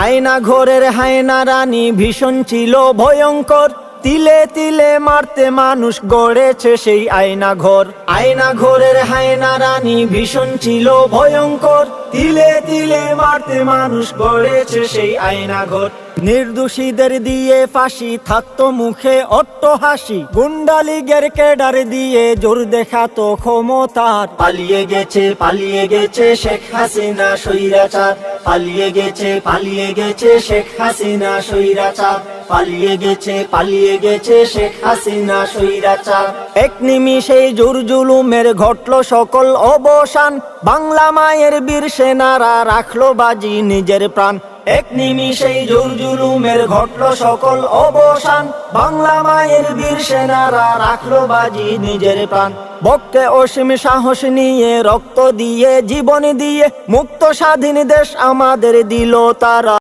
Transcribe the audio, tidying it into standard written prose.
আয়না ঘরের হায়না রানী ভীষণ ছিল ভয়ঙ্কর, তিলে তিলে মারতে মানুষ গড়েছে সেই আয়না ঘর। আয়না ঘরের হায়না রানী ভীষণ ছিল ভয়ঙ্কর, তিলে তিলে মারতে মানুষ গড়েছে সেই আয়না ঘর। নির্দোষীদের দিয়ে ফাঁসি, থাকতো মুখে অট্ট হাসি, গুন্ডা লীগের ক্যাডার দিয়ে জোর দেখাতো ক্ষমতার। পালিয়ে গেছে শেখ হাসিনা স্বৈরাচার, পালিয়ে গেছে শেখ হাসিনা স্বৈরাচার, পালিয়ে গেছে শেখ হাসিনা স্বৈরাচার। এক নিমিষেই জোর জুলুমের ঘটলো সকল অবসান, বাংলা মায়ের বীর সেনারা রাখলো বাজি নিজের প্রাণ। এক নিমিষেই জোর জুলুমের ঘটলো সকল অবসান, বাংলা মায়ের বীর সেনারা রাখলো বাজি নিজের প্রাণ। বক্তে অসীম সাহস নিয়ে রক্ত দিয়ে জীবন দিয়ে মুক্ত স্বাধীন দেশ আমাদের দিল তারা।